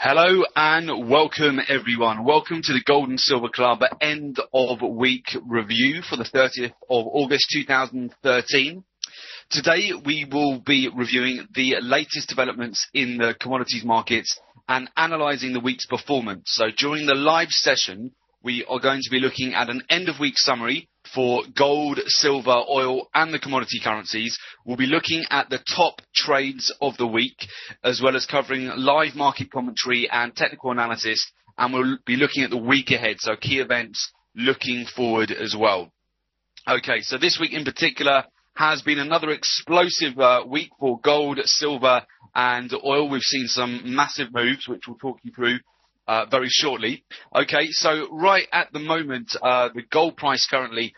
Hello and welcome everyone. Welcome to the Gold and Silver Club end of week review for the 30th of August 2013. Today we will be reviewing the latest developments in the commodities markets and analysing the week's performance. So during the live session we are going to be looking at an end of week summary for gold, silver, oil and the commodity currencies. We'll be looking at the top trades of the week, as well as covering live market commentary and technical analysis, and we'll be looking at the week ahead, so key events looking forward as well. Okay, so this week in particular has been another explosive week for gold, silver and oil. We've seen some massive moves, which we'll talk you through very shortly. Okay, so right at the moment, the gold price currently,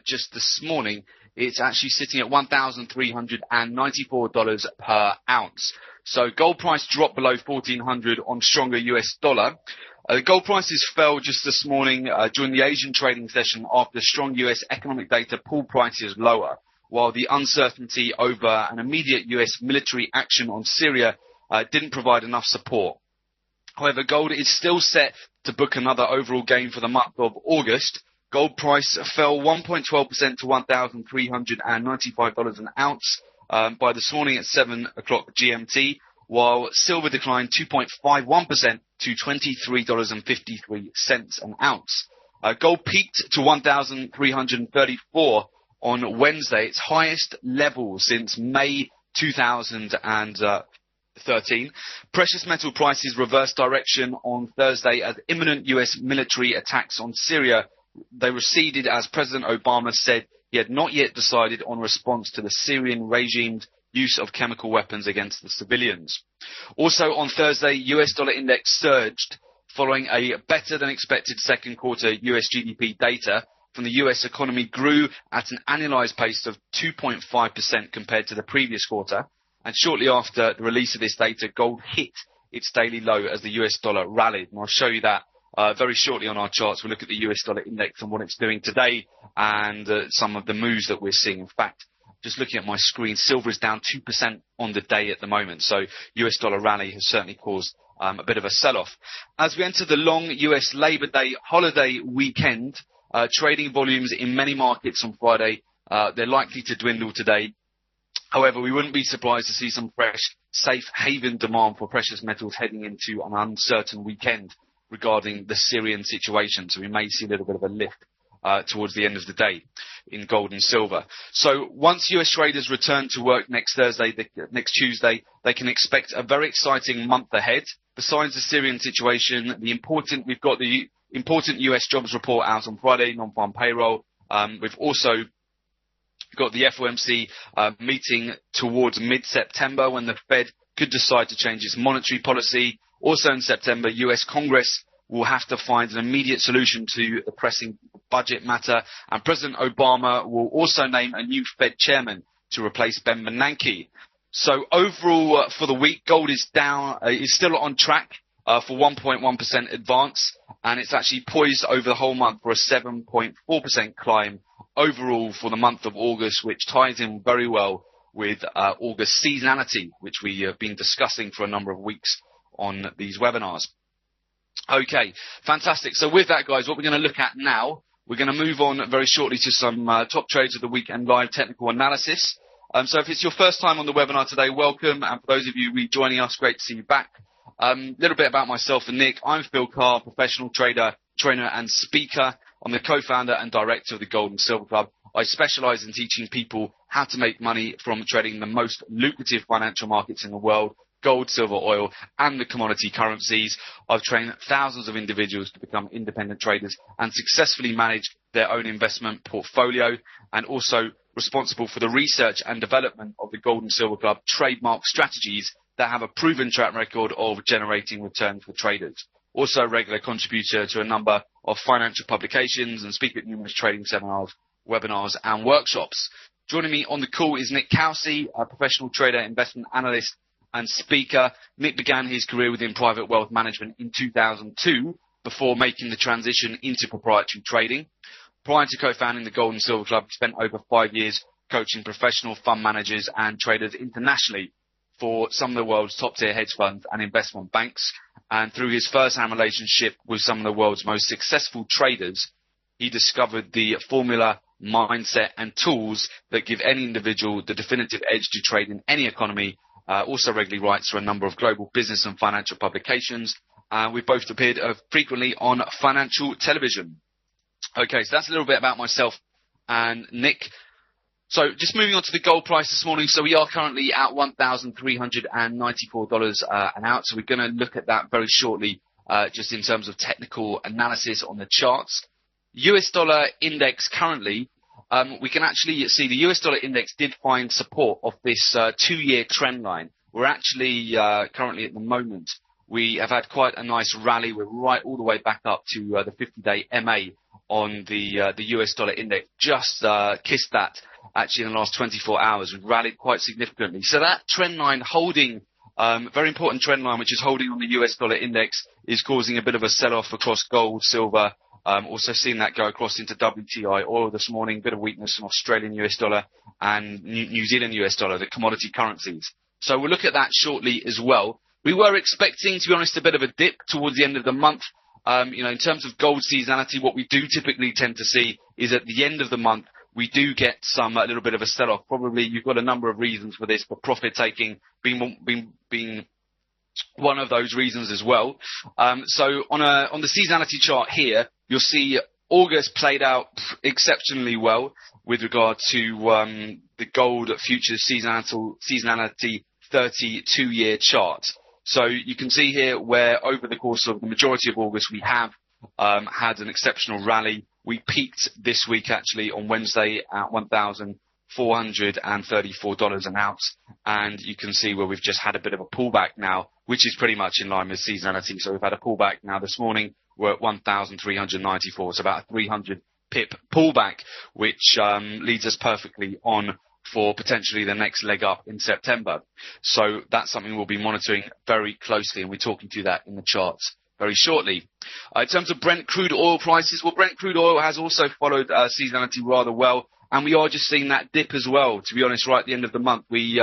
just this morning, it's actually sitting at $1,394 per ounce. So gold price dropped below 1,400 on stronger US dollar. Gold prices fell just this morning during the Asian trading session after strong US economic data pulled prices lower, while the uncertainty over an immediate US military action on Syria didn't provide enough support. However, gold is still set to book another overall gain for the month of August. Gold price fell 1.12% to $1,395 an ounce by this morning at 7 o'clock GMT, while silver declined 2.51% to $23.53 an ounce. Gold peaked to $1,334 on Wednesday, its highest level since May 2013. Precious metal prices reversed direction on Thursday as imminent US military attacks on Syria. They receded as President Obama said he had not yet decided on response to the Syrian regime's use of chemical weapons against the civilians. Also on Thursday, US dollar index surged following a better than expected second quarter US GDP data from the US economy grew at an annualized pace of 2.5% compared to the previous quarter. And shortly after the release of this data, gold hit its daily low as the US dollar rallied. And I'll show you that very shortly on our charts. We'll look at the US dollar index and what it's doing today and some of the moves that we're seeing. In fact, just looking at my screen, silver is down 2% on the day at the moment. So US dollar rally has certainly caused a bit of a sell-off. As we enter the long US Labour Day holiday weekend, trading volumes in many markets on Friday, they're likely to dwindle today. However, we wouldn't be surprised to see some fresh, safe haven demand for precious metals heading into an uncertain weekend regarding the Syrian situation. So we may see a little bit of a lift towards the end of the day in gold and silver. So once US traders return to work next Tuesday, they can expect a very exciting month ahead. Besides the Syrian situation, we've got the important US jobs report out on Friday, non-farm payroll. We've also got the FOMC meeting towards mid-September when the Fed could decide to change its monetary policy. Also in September, US Congress will have to find an immediate solution to the pressing budget matter, and President Obama will also name a new Fed chairman to replace Ben Bernanke. So overall for the week, gold is still on track for 1.1% advance, and it's actually poised over the whole month for a 7.4% climb overall for the month of August, which ties in very well with August seasonality, which we have been discussing for a number of weeks on these webinars. Okay, fantastic. So with that, guys, what we're going to look at now, we're going to move on very shortly to some top trades of the week and live technical analysis. So if it's your first time on the webinar today, welcome. And for those of you rejoining us, great to see you back. A little bit about myself and Nick. I'm Phil Carr, professional trader, and speaker. I'm the co-founder and director of the Gold and Silver Club. I specialize in teaching people how to make money from trading the most lucrative financial markets in the world: gold, silver, oil, and the commodity currencies. I've trained thousands of individuals to become independent traders and successfully manage their own investment portfolio, and also responsible for the research and development of the Gold and Silver Club trademark strategies that have a proven track record of generating returns for traders. Also a regular contributor to a number of financial publications and speak at numerous trading seminars, webinars, and workshops. Joining me on the call is Nick Kalsi, a professional trader, investment analyst, and speaker. Nick began his career within private wealth management in 2002 before making the transition into proprietary trading. Prior to co-founding the Gold and Silver Club, he spent over 5 years coaching professional fund managers and traders internationally. for some of the world's top-tier hedge funds and investment banks. And through his first-hand relationship with some of the world's most successful traders, he discovered the formula, mindset, and tools that give any individual the definitive edge to trade in any economy. Also regularly writes for a number of global business and financial publications. We've both appeared frequently on financial television. Okay, so that's a little bit about myself and Nick. So just moving on to the gold price this morning. So we are currently at $1,394 an ounce. So we're going to look at that very shortly, just in terms of technical analysis on the charts. US dollar index currently, we can actually see the US dollar index did find support of this 2-year trend line. We're actually currently at the moment, we have had quite a nice rally. We're right all the way back up to the 50-day MA on the US dollar index. Just kissed that actually in the last 24 hours. We've rallied quite significantly. So that trend line holding, very important trend line, which is holding on the US dollar index, is causing a bit of a sell-off across gold, silver. Also seen that go across into WTI oil this morning. Bit of weakness in Australian US dollar and New Zealand US dollar, the commodity currencies. So we'll look at that shortly as well. We were expecting, to be honest, a bit of a dip towards the end of the month. In terms of gold seasonality, what we do typically tend to see is at the end of the month, we do get a little bit of a sell-off. Probably you've got a number of reasons for this, but profit taking being one of those reasons as well. So on the seasonality chart here, you'll see August played out exceptionally well with regard to the gold futures seasonality 32-year chart. So you can see here where over the course of the majority of August we have had an exceptional rally. We peaked this week actually on Wednesday at $1,434 an ounce, and you can see where we've just had a bit of a pullback now, which is pretty much in line with seasonality. So we've had a pullback now this morning. We're at 1,394. It's about a 300 pip pullback, which leads us perfectly on for potentially the next leg up in September. So that's something we'll be monitoring very closely, and we're talking to that in the charts very shortly. In terms of Brent crude oil prices, well, Brent crude oil has also followed seasonality rather well, and we are just seeing that dip as well. To be honest, right at the end of the month, we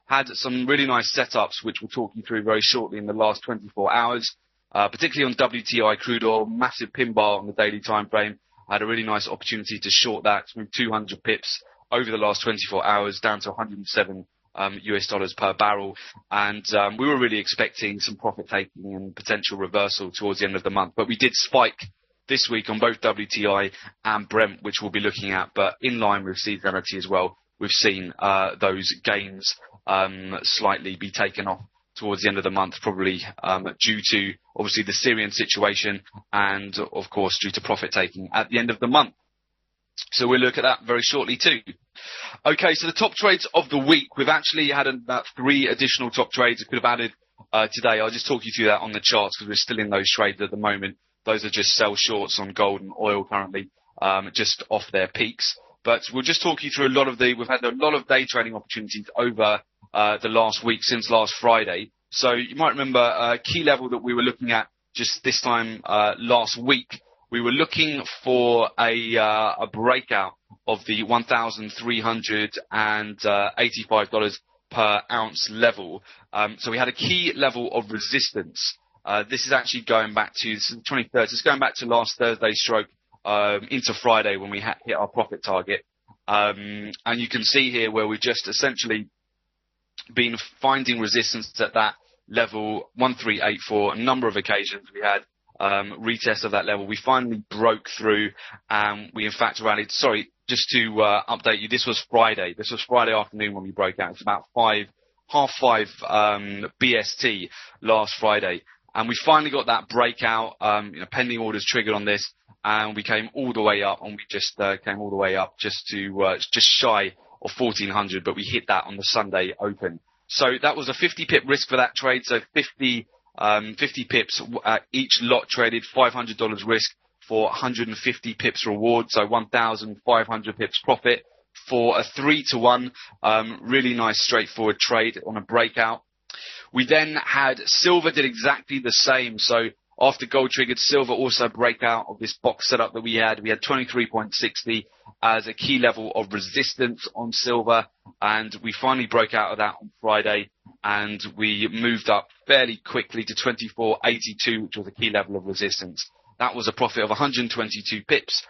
had some really nice setups, which we'll talk you through very shortly in the last 24 hours, particularly on WTI crude oil, massive pin bar on the daily time frame. I had a really nice opportunity to short that, move 200 pips over the last 24 hours down to 107 US dollars per barrel. And we were really expecting some profit taking and potential reversal towards the end of the month. But we did spike this week on both WTI and Brent, which we'll be looking at. But in line with seasonality as well, we've seen those gains slightly be taken off towards the end of the month, probably due to obviously the Syrian situation and of course due to profit taking at the end of the month. So we'll look at that very shortly too. Okay, so the top trades of the week, we've actually had about 3 additional top trades we could have added today. I'll just talk you through that on the charts because we're still in those trades at the moment. Those are just sell shorts on gold and oil currently, just off their peaks. But we'll just talk you through we've had a lot of day trading opportunities over the last week since last Friday. So you might remember a key level that we were looking at just this time last week. We were looking for a breakout of the $1,385 per ounce level. So we had a key level of resistance. This is actually going back to the 23rd. It's going back to last Thursday stroke into Friday when we hit our profit target. And you can see here where we've just essentially been finding resistance at that level, 1384. A number of occasions we had retest of that level. We finally broke through and we in fact rallied. Sorry, just to update you, this was Friday. This was Friday afternoon when we broke out. It's about 5:30 BST last Friday. And we finally got that breakout, pending orders triggered on this, and we came all the way up, and we just came all the way up just to just shy of 1400, but we hit that on the Sunday open. So that was a 50 pip risk for that trade. So 50 pips each lot traded, $500 risk for 150 pips reward. So 1,500 pips profit for a 3-to-1. Really nice straightforward trade on a breakout. We then had silver did exactly the same. So After gold triggered, silver also break out of this box setup that we had. We had 23.60 as a key level of resistance on silver, and we finally broke out of that on Friday, and we moved up fairly quickly to 24.82, which was a key level of resistance. That was a profit of 122 pips.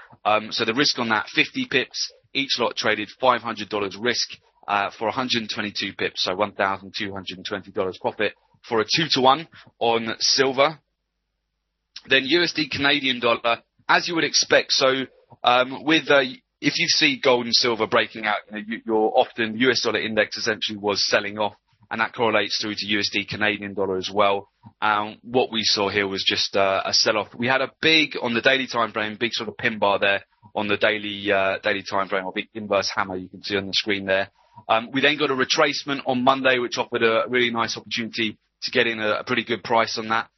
So the risk on that, 50 pips. Each lot traded $500 risk for 122 pips, so $1,220 profit for a 2-to-1 on silver. Then USD Canadian dollar, as you would expect. So if you see gold and silver breaking out, you're often US dollar index essentially was selling off, and that correlates through to USD Canadian dollar as well. What we saw here was just a sell-off. We had a big, on the daily time frame, big sort of pin bar there on the daily time frame, or big inverse hammer you can see on the screen there. We then got a retracement on Monday, which offered a really nice opportunity to get in a pretty good price on that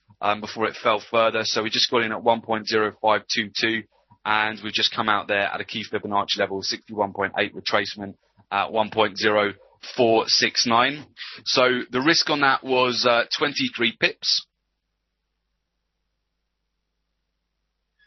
before it fell further. So we just got in at 1.0522, and we've just come out there at a key Fibonacci level, 61.8 retracement at 1.0469. So the risk on that was 23 pips.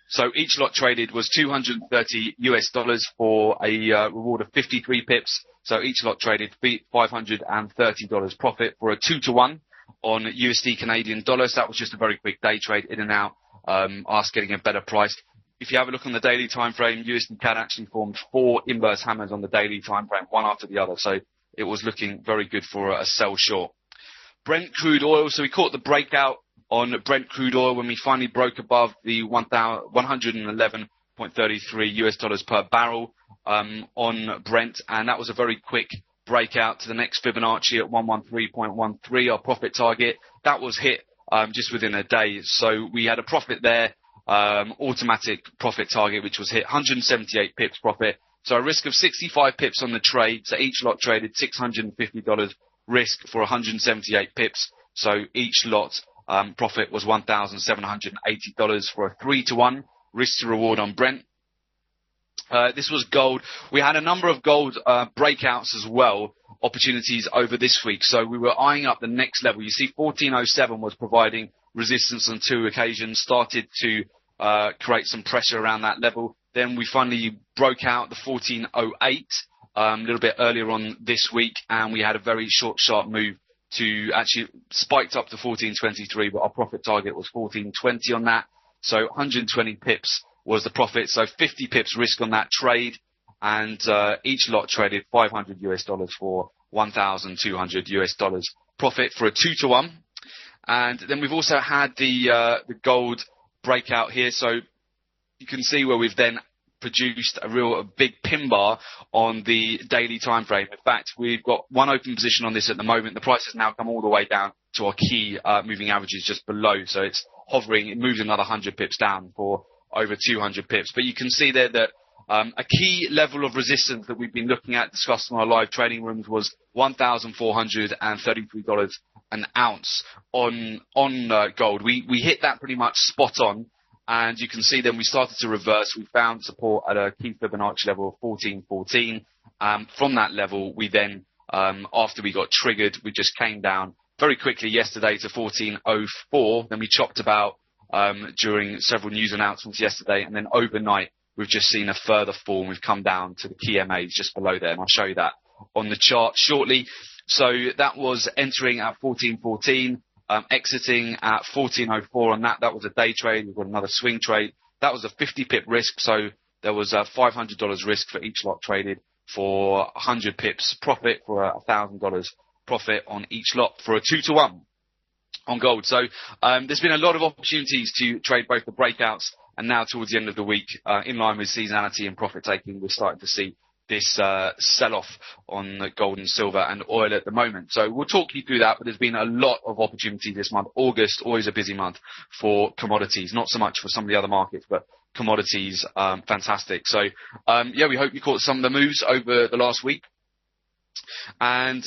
So each lot traded was $230 for a reward of 53 pips. So each lot traded $530 profit for a 2-to-1 on USD Canadian dollars. That was just a very quick day trade, in and out, us getting a better price. If you have a look on the daily time frame, USD CAD actually formed 4 inverse hammers on the daily time frame, one after the other. So it was looking very good for a sell short. Brent crude oil. So we caught the breakout on Brent crude oil when we finally broke above the 111.33 US dollars per barrel on Brent, and that was a very quick breakout to the next Fibonacci at 113.13, our profit target. That was hit just within a day. So we had a profit there, automatic profit target, which was hit, 178 pips profit. So a risk of 65 pips on the trade. So each lot traded $650 risk for 178 pips. So each lot profit was $1,780 for a 3-to-1 risk to reward on Brent. This was gold. We had a number of gold breakouts as well, opportunities over this week. So we were eyeing up the next level. You see 1407 was providing resistance on 2 occasions, started to create some pressure around that level. Then we finally broke out the 1408 a little bit earlier on this week, and we had a very short, sharp move to actually spiked up to 1423, but our profit target was 1420 on that. So 120 pips was the profit. So 50 pips risk on that trade, and each lot traded $500 for $1,200 profit for a 2-to-1. And then we've also had the gold breakout here. So you can see where we've then produced a big pin bar on the daily time frame. In fact, we've got one open position on this at the moment. The price has now come all the way down to our key moving averages just below. So it's hovering. It moves another 100 pips down for over 200 pips. But you can see there that a key level of resistance that we've been looking at, discussing in our live trading rooms, was $1,433 an ounce on gold. We hit that pretty much spot on. And you can see then we started to reverse. We found support at a key Fibonacci level of 1414. From that level, we then, after we got triggered, we just came down very quickly yesterday to 1404. Then we chopped about during several news announcements yesterday. And then overnight, we've just seen a further fall. And we've come down to the key MAs just below there. And I'll show you that on the chart shortly. So that was entering at 1414. Exiting at 1404 on that. That was a day trade. We've got another swing trade. That was a 50 pip risk. So there was a $500 risk for each lot traded for 100 pips profit for $1,000 profit on each lot for a 2-to-1 on gold. So there's been a lot of opportunities to trade both the breakouts, and now towards the end of the week, in line with seasonality and profit taking, we're starting to see this sell-off on gold and silver and oil at the moment. So we'll talk you through that, but there's been a lot of opportunity this month. August, always a busy month for commodities, not so much for some of the other markets, but commodities, fantastic. So, we hope you caught some of the moves over the last week. And,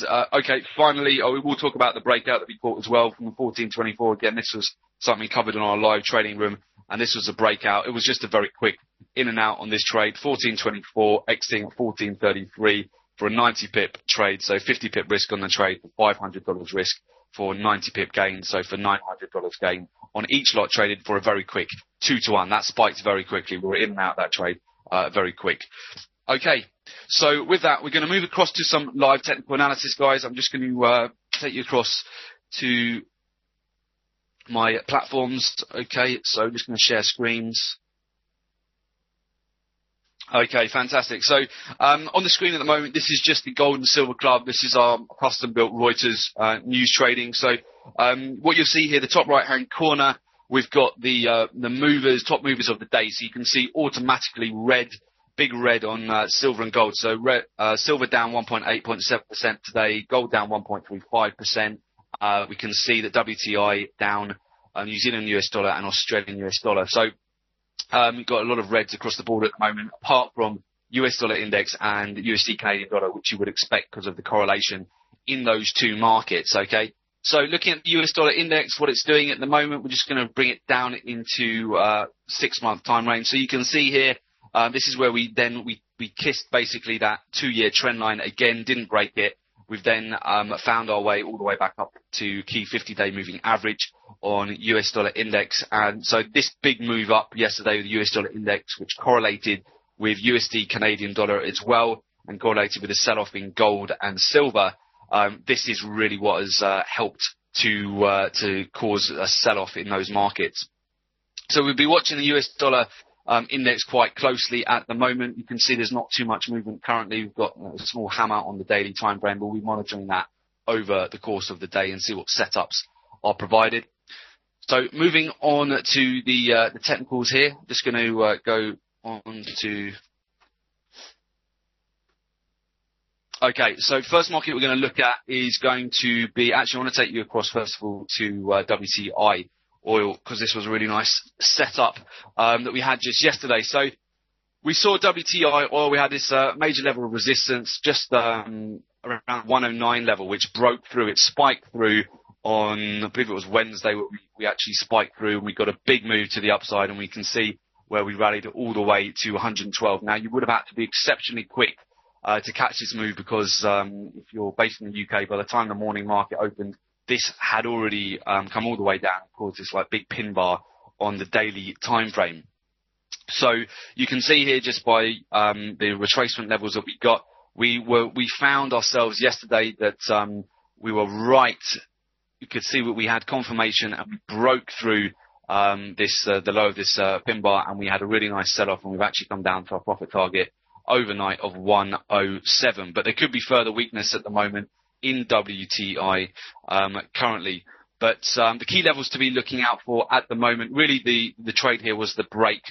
finally, we will talk about the breakout that we caught as well from the 1424. Again, this was something covered in our live trading room, and this was a breakout. It was just a very quick in and out on this trade. 1424, exiting at 1433 for a 90 pip trade. So 50 pip risk on the trade for $500 risk for 90 pip gain, so for $900 gain on each lot traded for a very quick 2-to-1. That spiked very quickly. We were in and out of that trade very quick. Okay, so with that, we're going to move across to some live technical analysis, guys. I'm just going to take you across to my platforms. Okay, so I'm just going to share screens. Okay, fantastic. So on the screen at the moment, this is just the Gold and Silver Club. This is our custom-built Reuters news trading. So what you'll see here, the top right-hand corner, we've got the movers, top movers of the day. So you can see automatically red, big red on silver and gold. So silver down 1.8.7% today, gold down 1.35%. We can see that WTI down, New Zealand US dollar and Australian US dollar. So we've got a lot of reds across the board at the moment, apart from US dollar index and USD Canadian dollar, which you would expect because of the correlation in those two markets. Okay. So looking at the US dollar index, what it's doing at the moment, we're just going to bring it down into 6-month time range. So you can see here, this is where we kissed basically that 2-year trend line again, didn't break it. We've then found our way all the way back up to key 50-day moving average on US dollar index. And so this big move up yesterday with the US dollar index, which correlated with USD Canadian dollar as well, and correlated with a sell-off in gold and silver. This is really what has helped to cause a sell-off in those markets. So we'll be watching the US dollar index quite closely at the moment. You can see there's not too much movement currently. We've got a small hammer on the daily time frame, but we'll be monitoring that over the course of the day and see what setups are provided. So moving on to the technicals here, just going to go on to. Okay, so first market we're going to look at is going to be, actually I want to take you across first of all to WTI oil, because this was a really nice setup that we had just yesterday. So we saw WTI oil, we had this major level of resistance just around 109 level, which broke through. It spiked through on, I believe it was Wednesday, where we actually spiked through and we got a big move to the upside, and we can see where we rallied all the way to 112. Now, you would have had to be exceptionally quick to catch this move, because if you're based in the UK, by the time the morning market opened, this had already come all the way down, caused this like big pin bar on the daily time frame. So you can see here, just by the retracement levels that we got, we found ourselves yesterday that we were right. You could see that we had confirmation and we broke through the low of this pin bar, and we had a really nice sell-off, and we've actually come down to our profit target overnight of 107. But there could be further weakness at the moment in WTI currently. But the key levels to be looking out for at the moment, really the trade here was the break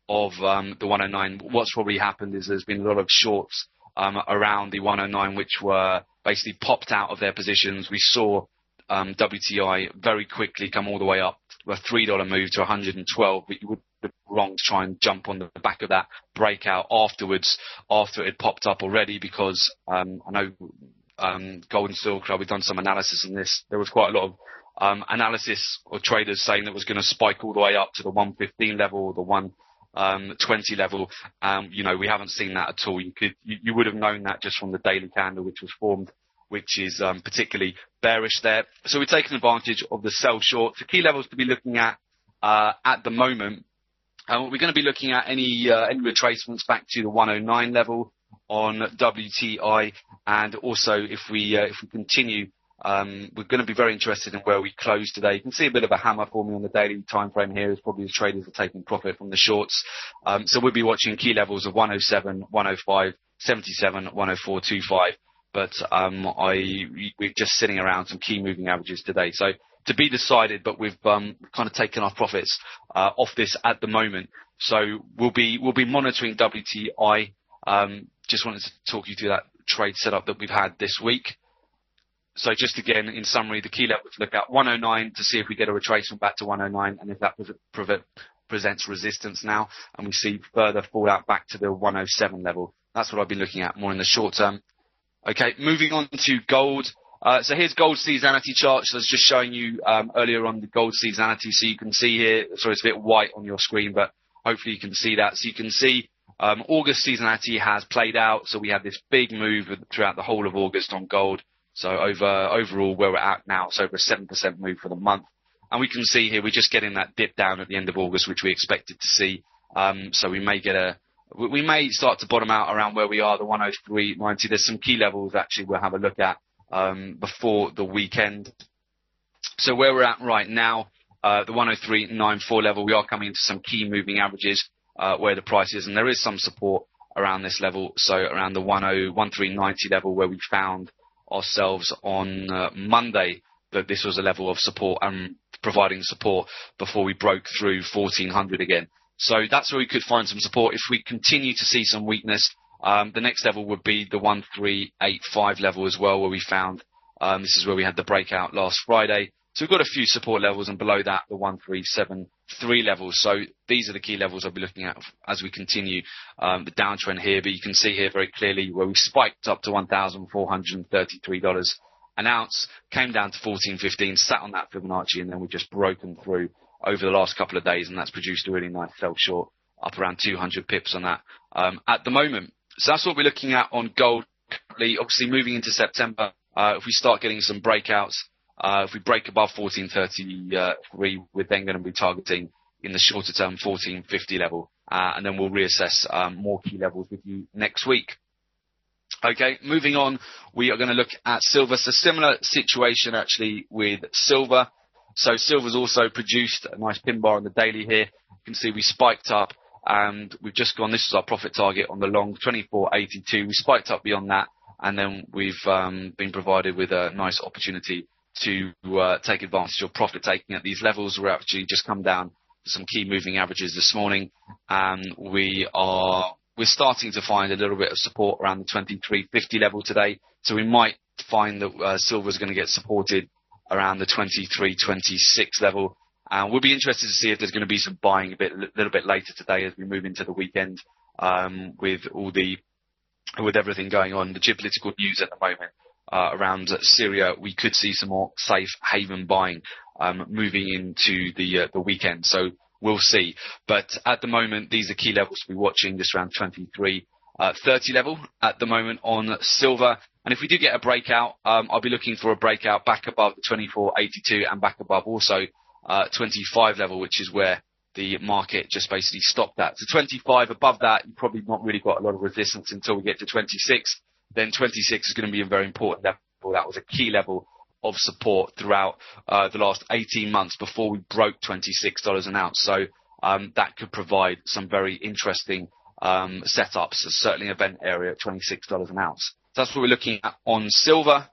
of the 109. What's probably happened is there's been a lot of shorts around the 109, which were basically popped out of their positions. We saw WTI very quickly come all the way up, a $3 move to 112, but you would be wrong to try and jump on the back of that breakout afterwards, after it had popped up already, because I know Gold and Silver Club, we've done some analysis on this. There was quite a lot of analysis or traders saying that it was going to spike all the way up to the 115 level or the 120 level. We haven't seen that at all. You would have known that just from the daily candle, which was formed, which is particularly bearish there. So we're taking advantage of the sell short. The key levels to be looking at the moment. We're going to be looking at any retracements back to the 109 level on WTI, and also if we continue, we're going to be very interested in where we close today. You can see a bit of a hammer forming on the daily time frame here, as probably the traders are taking profit from the shorts. So we'll be watching key levels of 107, 105, 77, 104.25. But we're just sitting around some key moving averages today. So to be decided, but we've kind of taken our profits off this at the moment. So we'll be monitoring WTI. Just wanted to talk you through that trade setup that we've had this week. So just again, in summary, the key level to look at 109 to see if we get a retracement back to 109, and if that presents resistance now, and we see further fallout back to the 107 level. That's what I've been looking at more in the short term. Okay, moving on to gold. So here's gold seasonality chart. So I was just showing you earlier on the gold seasonality. So you can see here, sorry, it's a bit white on your screen, but hopefully you can see that. So you can see August seasonality has played out. So we had this big move throughout the whole of August on gold. So overall, where we're at now, it's over a 7% move for the month. And we can see here, we're just getting that dip down at the end of August, which we expected to see. So we may start to bottom out around where we are, the 103.90. There's some key levels actually we'll have a look at before the weekend. So where we're at right now, the 103.94 level, we are coming into some key moving averages where the price is, and there is some support around this level. So around the 103.90 level, where we found ourselves on Monday, that this was a level of support and providing support before we broke through 1400 again. So that's where we could find some support. If we continue to see some weakness, the next level would be the 1385 level as well, where we found this is where we had the breakout last Friday. So we've got a few support levels, and below that, the 1373 levels. So these are the key levels I'll be looking at as we continue the downtrend here. But you can see here very clearly where we spiked up to $1,433 an ounce, came down to 14.15, sat on that Fibonacci, and then we've just broken through over the last couple of days, and that's produced a really nice sell short up around 200 pips on that at the moment. So that's what we're looking at on gold currently. Obviously, moving into September, if we start getting some breakouts, if we break above 1433, we're then going to be targeting in the shorter term 1450 level, and then we'll reassess more key levels with you next week. Okay, moving on, we are going to look at silver. So similar situation actually with silver. So silver's also produced a nice pin bar on the daily here. You can see we spiked up, and we've just gone, this is our profit target on the long, 24.82. We spiked up beyond that, and then we've been provided with a nice opportunity to take advantage of profit taking at these levels. We're actually just come down to some key moving averages this morning, and we're starting to find a little bit of support around the 23.50 level today. So we might find that silver is going to get supported around the 23.26 level. And we'll be interested to see if there's going to be some buying a little bit later today as we move into the weekend, with everything going on, the geopolitical news at the moment around Syria. We could see some more safe haven buying moving into the weekend. So we'll see. But at the moment, these are key levels to be watching, just around 23.30 level at the moment on silver. And if we do get a breakout, I'll be looking for a breakout back above the 24.82 and back above also 25 level, which is where the market just basically stopped at. So 25 above that, you've probably not really got a lot of resistance until we get to 26. Then 26 is going to be a very important level. That was a key level of support throughout the last 18 months before we broke $26 an ounce. So that could provide some very interesting setups, certainly event area at $26 an ounce. So that's what we're looking at on silver.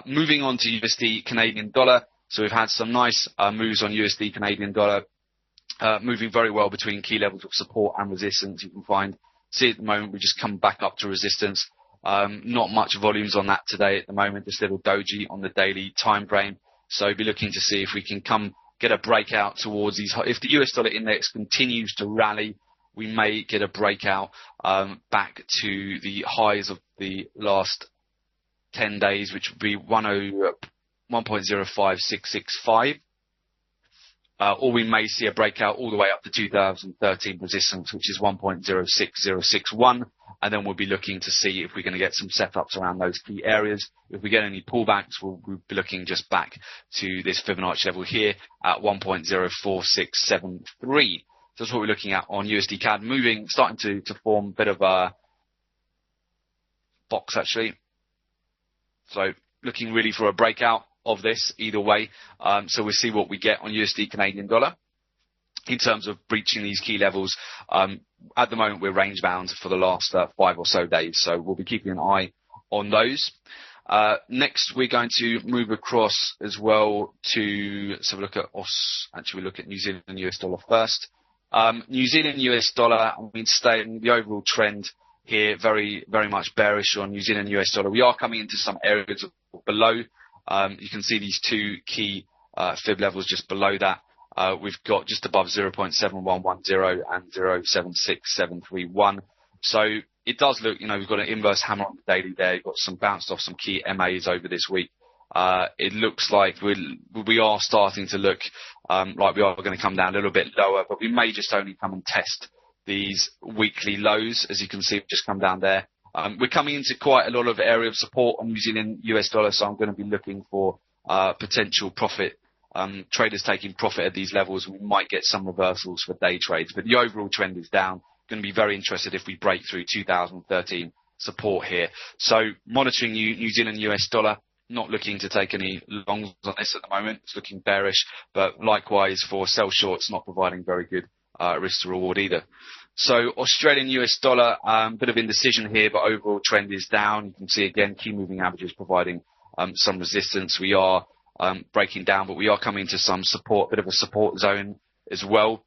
Moving on to USD Canadian dollar. So we've had some nice moves on USD Canadian dollar, moving very well between key levels of support and resistance. You can see at the moment we just come back up to resistance. Not much volumes on that today at the moment, just a little doji on the daily time frame. So be looking to see if we can get a breakout towards these. If the US dollar index continues to rally, we may get a breakout back to the highs of the last 10 days, which would be 1.05665. Or we may see a breakout all the way up to 2013 resistance, which is 1.06061. And then we'll be looking to see if we're going to get some setups around those key areas. If we get any pullbacks, we'll be looking just back to this Fibonacci level here at 1.04673. So that's what we're looking at on USD CAD, starting to form a bit of a box actually. So looking really for a breakout of this either way. So we'll see what we get on USD Canadian dollar in terms of breaching these key levels. At the moment, we're range bound for the last 5 or so days. So we'll be keeping an eye on those. Next, we're going to move across as well to have a look at Actually, we look at New Zealand and US dollar first. New Zealand US dollar, staying the overall trend here, very, very much bearish on New Zealand US dollar. We are coming into some areas below. You can see these two key fib levels just below that. We've got just above 0.7110 and 0.76731. So it does look, we've got an inverse hammer on the daily there. You've got some bounced off some key MAs over this week. It looks like we are starting to look like we are going to come down a little bit lower, but we may just only come and test these weekly lows. As you can see, we've just come down there. We're coming into quite a lot of area of support on New Zealand US dollar, so I'm going to be looking for potential profit. Traders taking profit at these levels. We might get some reversals for day trades, but the overall trend is down. Going to be very interested if we break through 2013 support here. So monitoring New Zealand US dollar. Not looking to take any longs on this at the moment. It's looking bearish, but likewise for sell shorts, not providing very good risk to reward either. So Australian US dollar, bit of indecision here, but overall trend is down. You can see again key moving averages providing some resistance. We are breaking down, but we are coming to some support, bit of a support zone as well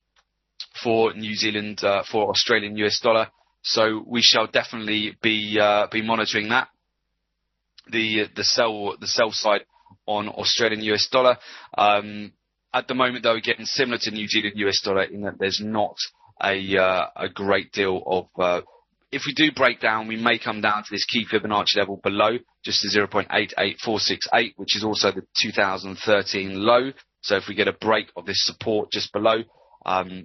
for New Zealand, for Australian US dollar. So we shall definitely be monitoring that. The sell side on Australian US dollar. At the moment, though, again, similar to New Zealand US dollar in that there's not a great deal of, if we do break down, we may come down to this key Fibonacci level below, just to 0.88468, which is also the 2013 low. So if we get a break of this support just below,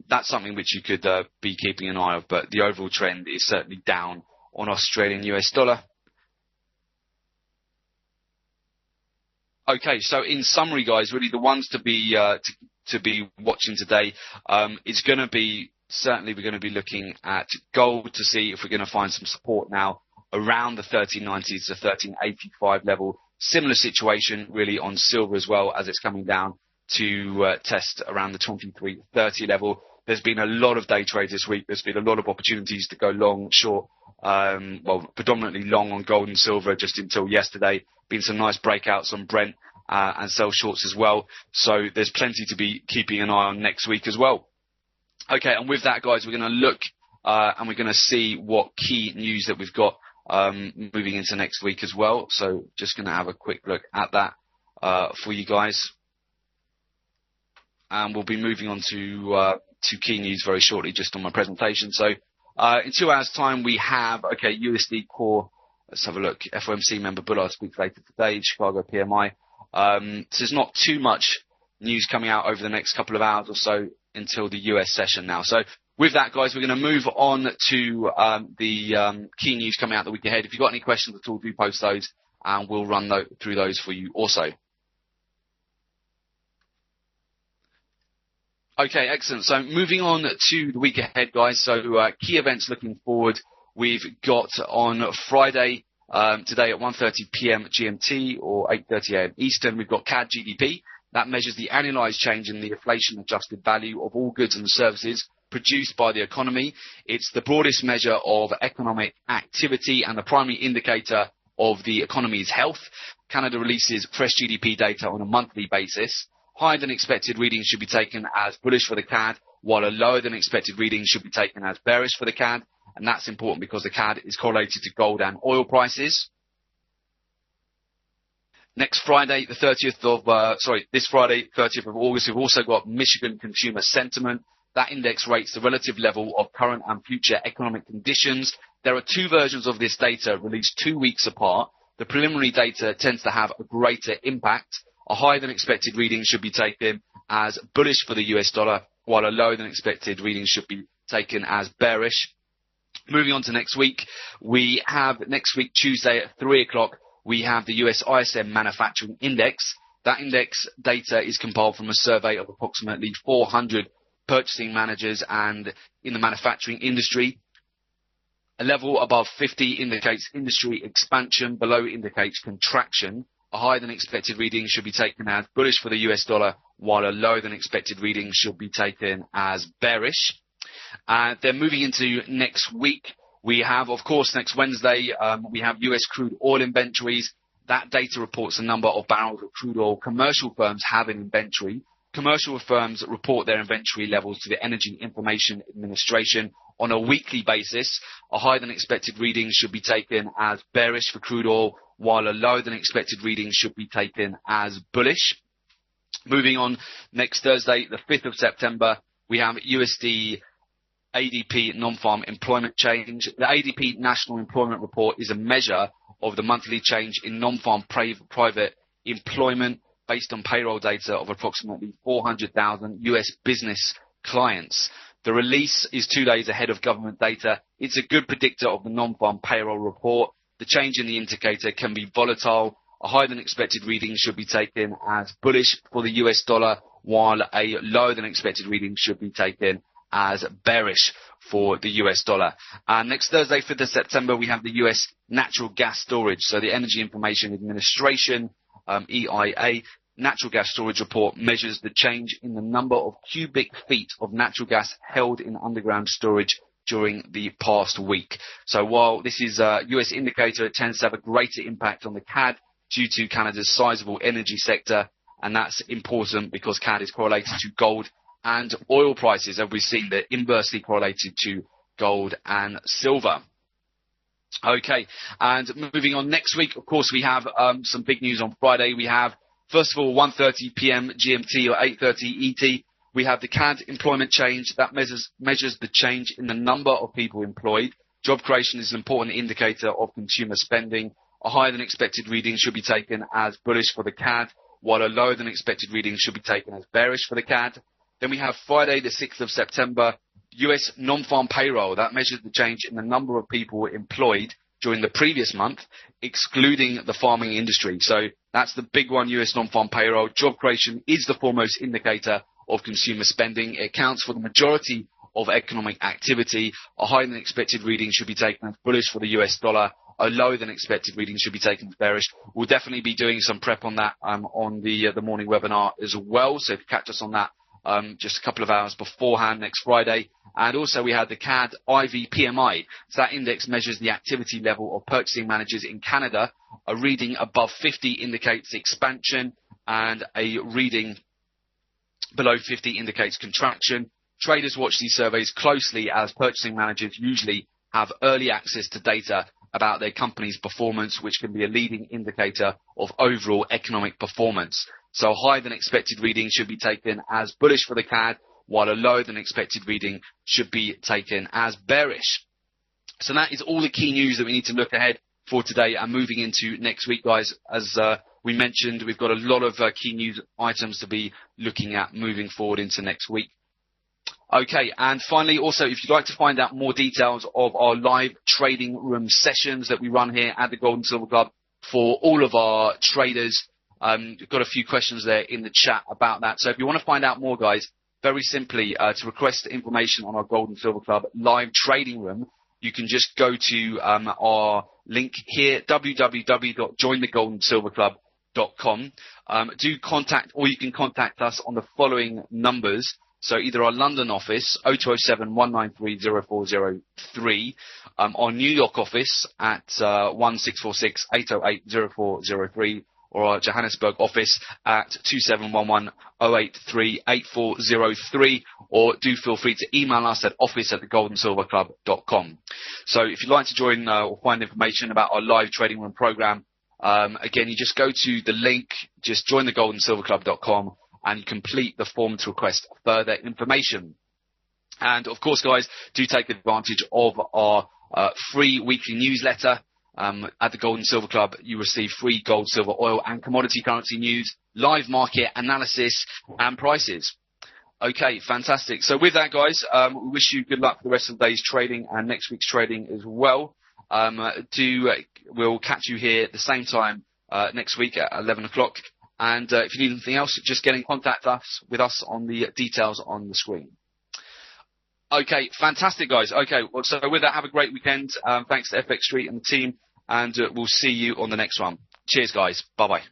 that's something which you could be keeping an eye on. But the overall trend is certainly down on Australian US dollar. Okay, so in summary, guys, really the ones to be watching today is going to be, certainly we're going to be looking at gold to see if we're going to find some support now around the 1390s to 1385 level. Similar situation really on silver as well, as it's coming down to test around the 2330 level. There's been a lot of day trades this week. There's been a lot of opportunities to go long, short, well, predominantly long on gold and silver just until yesterday. Been some nice breakouts on Brent and sell shorts as well. So there's plenty to be keeping an eye on next week as well. Okay, and with that, guys, we're going to look and we're going to see what key news that we've got moving into next week as well. So just going to have a quick look at that for you guys. And we'll be moving on to key news very shortly just on my presentation. So in 2 hours' time, we have, okay, USD core. Let's have a look. FOMC member Bullard speaks later today, Chicago PMI. So there's not too much news coming out over the next couple of hours or so until the US session now. So with that, guys, we're going to move on to the key news coming out the week ahead. If you've got any questions at all, do post those and we'll run through those for you also. Okay, excellent. So moving on to the week ahead, guys. So key events looking forward. We've got on Friday, today at 1:30 p.m. GMT or 8:30 a.m. Eastern, we've got CAD GDP. That measures the annualized change in the inflation-adjusted value of all goods and services produced by the economy. It's the broadest measure of economic activity and the primary indicator of the economy's health. Canada releases fresh GDP data on a monthly basis. Higher than expected readings should be taken as bullish for the CAD, while a lower than expected reading should be taken as bearish for the CAD. And that's important because the CAD is correlated to gold and oil prices. Next Friday, this Friday, 30th of August, we've also got Michigan Consumer Sentiment. That index rates the relative level of current and future economic conditions. There are two versions of this data released 2 weeks apart. The preliminary data tends to have a greater impact. A higher than expected reading should be taken as bullish for the US dollar, while a lower than expected reading should be taken as bearish. Moving on to next week, we have next week, Tuesday at 3 o'clock, we have the US ISM Manufacturing Index. That index data is compiled from a survey of approximately 400 purchasing managers and in the manufacturing industry. A level above 50 indicates industry expansion, below indicates contraction. A higher than expected reading should be taken as bullish for the US dollar, while a lower than expected reading should be taken as bearish. Then moving into next week, we have, of course, next Wednesday, we have US crude oil inventories. That data reports the number of barrels of crude oil commercial firms have in inventory. Commercial firms report their inventory levels to the Energy Information Administration on a weekly basis. A higher than expected reading should be taken as bearish for crude oil, while a lower than expected reading should be taken as bullish. Moving on, next Thursday, the 5th of September, we have USD ADP non-farm employment change. The ADP National Employment Report is a measure of the monthly change in non-farm private employment based on payroll data of approximately 400,000 US business clients. The release is 2 days ahead of government data. It's a good predictor of the non-farm payroll report. The change in the indicator can be volatile. A higher than expected reading should be taken as bullish for the US dollar, while a lower than expected reading should be taken as bearish for the US dollar. Next Thursday, 5th of September, we have the US natural gas storage. So the Energy Information Administration, EIA, natural gas storage report measures the change in the number of cubic feet of natural gas held in underground storage during the past week. So while this is a US indicator, it tends to have a greater impact on the CAD due to Canada's sizable energy sector. And that's important because CAD is correlated to gold and oil prices, as we've seen, they're inversely correlated to gold and silver. Okay, and moving on next week, of course, we have some big news on Friday. We have, first of all, 1:30 p.m. GMT or 8:30 ET. We have the CAD employment change that measures the change in the number of people employed. Job creation is an important indicator of consumer spending. A higher than expected reading should be taken as bullish for the CAD, while a lower than expected reading should be taken as bearish for the CAD. Then we have Friday, the 6th of September, US non-farm payroll. That measures the change in the number of people employed during the previous month, excluding the farming industry. So that's the big one, US non-farm payroll. Job creation is the foremost indicator of consumer spending. It accounts for the majority of economic activity. A higher than expected reading should be taken as bullish for the US dollar. A lower than expected reading should be taken as bearish. We'll definitely be doing some prep on that on the morning webinar as well. So if you catch us on that just a couple of hours beforehand next Friday. And also we had the CAD IV PMI. So that index measures the activity level of purchasing managers in Canada. A reading above 50 indicates expansion, and a reading below 50 indicates contraction. Traders watch these surveys closely as purchasing managers usually have early access to data about their company's performance, which can be a leading indicator of overall economic performance. So a higher than expected reading should be taken as bullish for the CAD, while a lower than expected reading should be taken as bearish. So that is all the key news that we need to look ahead for today and moving into next week, guys. As we mentioned, we've got a lot of key news items to be looking at moving forward into next week. Okay, and finally, also, if you'd like to find out more details of our live trading room sessions that we run here at the Gold and Silver Club for all of our traders, we've got a few questions there in the chat about that. So if you want to find out more, guys, very simply, to request information on our Gold and Silver Club live trading room, you can just go to our link here, www.jointhegoldandsilverclub.com. Do contact, or you can contact us on the following numbers. So either our London office, 0207 193 0403, our New York office at 1646 808 0403, or our Johannesburg office at 2711 083 8403, or do feel free to email us at office@thegoldensilverclub.com. So if you'd like to join or find information about our live trading room program, again, you just go to the link, just join thegoldensilverclub.com, and complete the form to request further information. And of course, guys, do take advantage of our free weekly newsletter. At the Gold and Silver Club, you receive free gold, silver, oil, and commodity currency news, live market analysis, and prices. Okay, fantastic. So with that, guys, we wish you good luck for the rest of the day's trading and next week's trading as well. We'll catch you here at the same time next week at 11 o'clock. And if you need anything else, just get in contact with us on the details on the screen. Okay, fantastic, guys. Okay, well, so with that, have a great weekend. Thanks to FX Street and the team, and we'll see you on the next one. Cheers, guys. Bye-bye.